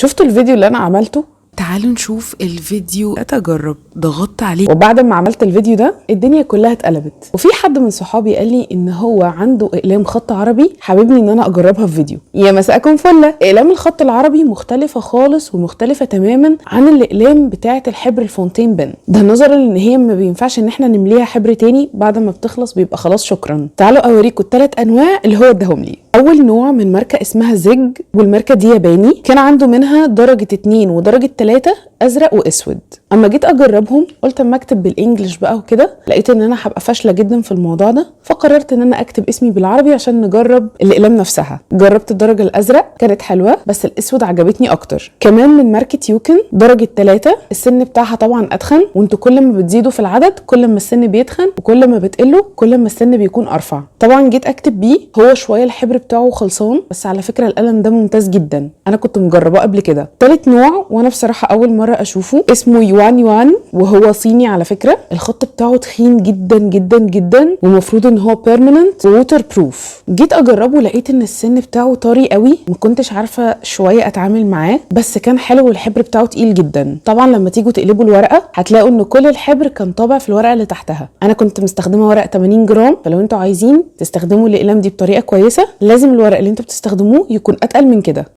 شفتوا الفيديو اللي انا عملته؟ تعالوا نشوف الفيديو. اتجرب ضغطت عليه، وبعد ما عملت الفيديو ده الدنيا كلها اتقلبت، وفي حد من صحابي قال لي ان هو عنده اقلام خط عربي حاببني ان انا اجربها في فيديو. يا مساءكم فله. اقلام الخط العربي مختلفه خالص ومختلفه تماما عن الاقلام بتاعه الحبر الفونتين بن، ده نظرا ان هي ما بينفعش ان احنا نمليها حبر تاني، بعد ما بتخلص بيبقى خلاص شكرا. تعالوا اوريكم الثلاث انواع اللي هو اداهم لي. اول نوع من ماركه اسمها زيج، والماركه دي ياباني، كان عنده منها درجه 2 ودرجه 3 ازرق واسود. اما جيت اجربهم قلت اما اكتب بالانجلش بقى وكده، لقيت ان انا هبقى فاشله جدا في الموضوع ده، فقررت ان انا اكتب اسمي بالعربي عشان نجرب الاقلام نفسها. جربت الدرجه الازرق كانت حلوه، بس الاسود عجبتني اكتر. كمان من ماركه يوكن درجه 3، السن بتاعها طبعا اتخن، وانتوا كل ما بتزيدوا في العدد كل ما السن بيتخن، وكل ما بتقلوا كل ما السن بيكون ارفع. طبعا جيت اكتب بيه، هو شويه الحبر بتاعه خلصان، بس على فكره القلم ده ممتاز جدا، انا كنت مجرباه قبل كده. تالت نوع وانا بصراحه اول مره اشوفه اسمه يوان يوان، وهو صيني على فكره. الخط بتاعه تخين جدا جدا جدا، ومفروض ان هو بيرمننت ووتر بروف. جيت اجربه لقيت ان السن بتاعه طري قوي، ما كنتش عارفه شويه اتعامل معاه، بس كان حلو والحبر بتاعه تقيل جدا. طبعا لما تيجوا تقلبوا الورقه هتلاقوا ان كل الحبر كان طابع في الورقه اللي تحتها. انا كنت مستخدمه ورق 80 جرام، فلو انتوا عايزين تستخدموا الاقلام دي بطريقه كويسه لازم الورق اللي انتوا بتستخدموه يكون اتقل من كده.